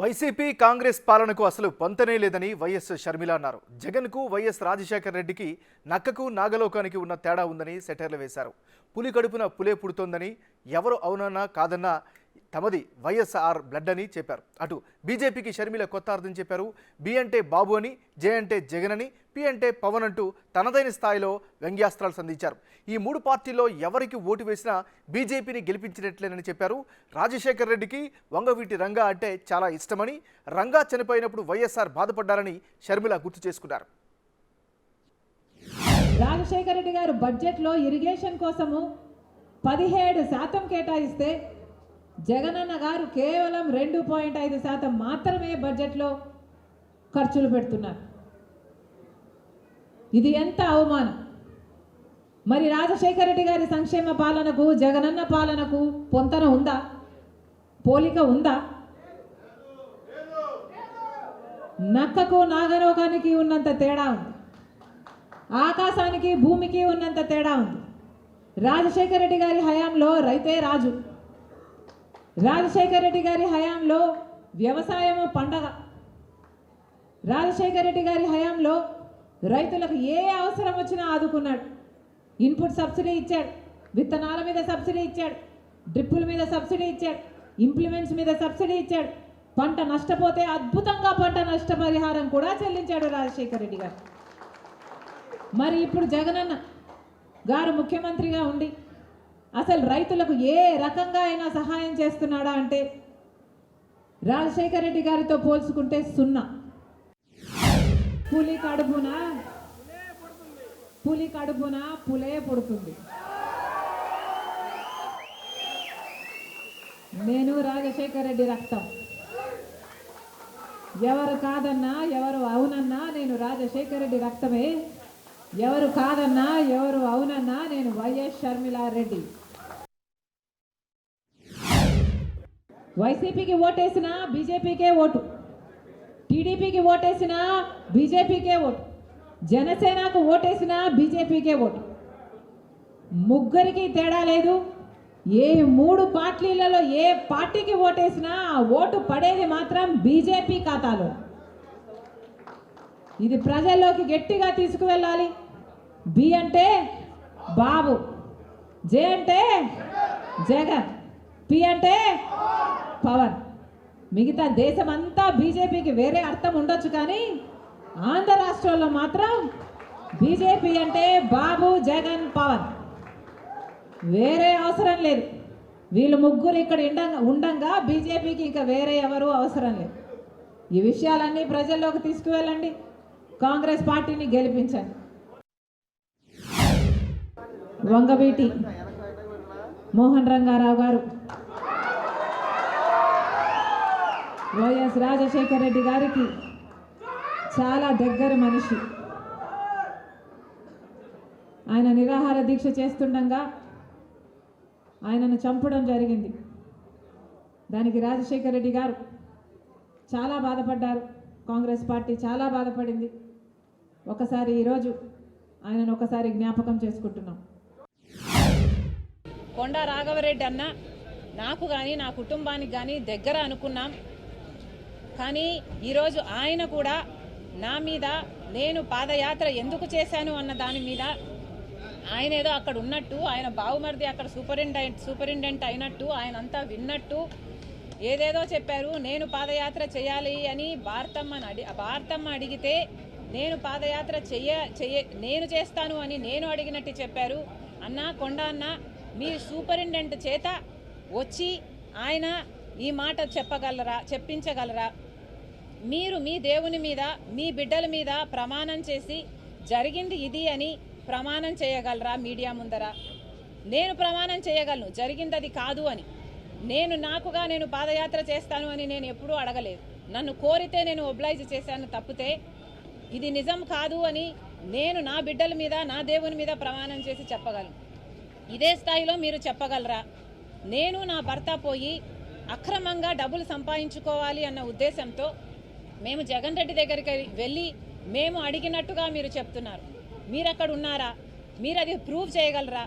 YCP Congress పాలనకు అసలు పొంతనే లేదని వైఎస్ షర్మిల అన్నారు. జగన్కు వైఎస్ రాజశేఖర్ రెడ్డికి నక్కకు నాగలోకానికి ఉన్న తేడా ఉందని సెటైర్లు వేశారు. పులి కడుపున పులే పుడుతోందని, ఎవరు అవునన్నా కాదన్నా తమది వైఎస్ఆర్ బ్లడ్ అని చెప్పారు. అటు బీజేపీకి షర్మిల కొత్త అర్థం చెప్పారు. బి అంటే బాబు అని, జే అంటే జగన్ అని, పి అంటే పవన్ అంటూ తనదైన స్థాయిలో వ్యంగ్యాస్త్రాలు సంధించారు. ఈ మూడు పార్టీల్లో ఎవరికి ఓటు వేసినా బీజేపీని గెలిపించినట్లేనని చెప్పారు. రాజశేఖర్ రెడ్డికి వంగవీటి రంగా అంటే చాలా ఇష్టమని, రంగా చనిపోయినప్పుడు వైఎస్ఆర్ బాధపడ్డారని షర్మిల గుర్తు చేసుకున్నారు. రాజశేఖర రెడ్డి గారు బడ్జెట్లో ఇరిగేషన్ కోసము 17% కేటాయిస్తే జగనన్న గారు కేవలం 2.5% మాత్రమే బడ్జెట్లో ఖర్చులు పెడుతున్నారు. ఇది ఎంత అవమానం! మరి రాజశేఖర రెడ్డి గారి సంక్షేమ పాలనకు జగనన్న పాలనకు పొంతన ఉందా? పోలిక ఉందా? నక్కకు నాగలోకానికి ఉన్నంత తేడా ఉంది. ఆకాశానికి భూమికి ఉన్నంత తేడా ఉంది. రాజశేఖర రెడ్డి గారి హయాంలో రైతే రాజు. రాజశేఖర రెడ్డి గారి హయాంలో వ్యవసాయము పండగ. రాజశేఖర రెడ్డి గారి హయాంలో రైతులకు ఏ అవసరం వచ్చినా ఆదుకున్నాడు. ఇన్పుట్ సబ్సిడీ ఇచ్చాడు, విత్తనాల మీద సబ్సిడీ ఇచ్చాడు, డ్రిప్పుల మీద సబ్సిడీ ఇచ్చాడు, ఇంప్లిమెంట్స్ మీద సబ్సిడీ ఇచ్చాడు. పంట నష్టపోతే అద్భుతంగా పంట నష్టపరిహారం కూడా చెల్లించాడు రాజశేఖర రెడ్డి గారు. మరి ఇప్పుడు జగనన్న గారు ముఖ్యమంత్రిగా ఉండి అసలు రైతులకు ఏ రకంగా అయినా సహాయం చేస్తున్నాడా అంటే రాజశేఖర రెడ్డి గారితో పోల్చుకుంటే సున్నా. పులి కడుపున పులే పుడుతుంది. నేను రాజశేఖర రెడ్డి రక్తం. ఎవరు కాదన్నా, ఎవరు అవునన్నా నేను రాజశేఖర రెడ్డి రక్తమే. ఎవరు కాదన్నా, ఎవరు అవునన్నా నేను వైఎస్ షర్మిలారెడ్డి. వైసీపీకి ఓటేసినా బీజేపీకే ఓటు, టీడీపీకి ఓటేసినా బీజేపీకే ఓటు, జనసేనకు ఓటేసినా బీజేపీకే ఓటు. ముగ్గురికి తేడా లేదు. ఏ మూడు పార్టీలలో ఏ పార్టీకి ఓటేసినా ఆ ఓటు పడేది మాత్రం బీజేపీ ఖాతాలో. ఇది ప్రజల్లోకి గట్టిగా తీసుకువెళ్ళాలి. బి అంటే బాబు, జే అంటే జగన్, పి అంటే పవన్. మిగతా దేశం అంతా బీజేపీకి వేరే అర్థం ఉండొచ్చు, కానీ ఆంధ్ర రాష్ట్రంలో మాత్రం బీజేపీ అంటే బాబు, జగన్, పవన్. వేరే అవసరం లేదు. వీళ్ళు ముగ్గురు ఇక్కడ ఉండంగా బీజేపీకి ఇంకా వేరే ఎవరు అవసరం లేదు. ఈ విషయాలన్నీ ప్రజల్లోకి తీసుకువెళ్ళండి, కాంగ్రెస్ పార్టీని గెలిపించండి. వంగవీటి మోహన్ రంగారావు గారు వైఎస్ రాజశేఖర రెడ్డి గారికి చాలా దగ్గర మనిషి. ఆయన నిరాహార దీక్ష చేస్తుండగా ఆయనను చంపడం జరిగింది. దానికి రాజశేఖర రెడ్డి గారు చాలా బాధపడ్డారు. కాంగ్రెస్ పార్టీ చాలా బాధపడింది. ఒకసారి ఈరోజు ఆయనను ఒకసారి జ్ఞాపకం చేసుకుంటున్నాం. కొండా రాఘవరెడ్డి అన్న నాకు కానీ నా కుటుంబానికి కానీ దగ్గర అనుకున్నాం. కానీ ఈరోజు ఆయన కూడా నా మీద నేను పాదయాత్ర ఎందుకు చేశాను అన్న దాని మీద ఆయన ఏదో అక్కడ ఉన్నట్టు, ఆయన బావుమరిది అక్కడ సూపరింటెండెంట్ అయినట్టు, ఆయన అంతా విన్నట్టు ఏదేదో చెప్పారు. నేను పాదయాత్ర చేయాలి అని భారతమ్మ అడిగితే నేను పాదయాత్ర నేను చేస్తాను అని నేను అడిగినట్టు చెప్పారు. అన్న కొండా అన్న, మీ సూపరింటెండెంట్ చేత వచ్చి ఆయన ఈ మాట చెప్పించగలరా? మీరు మీ దేవుని మీద, మీ బిడ్డల మీద ప్రమాణం చేసి జరిగింది ఇది అని ప్రమాణం చేయగలరా మీడియా ముందర? నేను ప్రమాణం చేయగలను జరిగింది అది కాదు అని. నేను పాదయాత్ర చేస్తాను అని నేను ఎప్పుడూ అడగలేదు. నన్ను కోరితే నేను ఒబ్లైజ్ చేశాను తప్పితే ఇది నిజం కాదు అని నేను నా బిడ్డల మీద, నా దేవుని మీద ప్రమాణం చేసి చెప్పగలను. ఇదే స్థాయిలో మీరు చెప్పగలరా? నేను నా భర్త పోయి అక్రమంగా డబ్బులు సంపాదించుకోవాలి అన్న ఉద్దేశంతో మేము జగన్ రెడ్డి దగ్గరికి వెళ్ళి మేము అడిగినట్టుగా మీరు చెప్తున్నారు. మీరు అక్కడ ఉన్నారా? మీరు అది ప్రూవ్ చేయగలరా?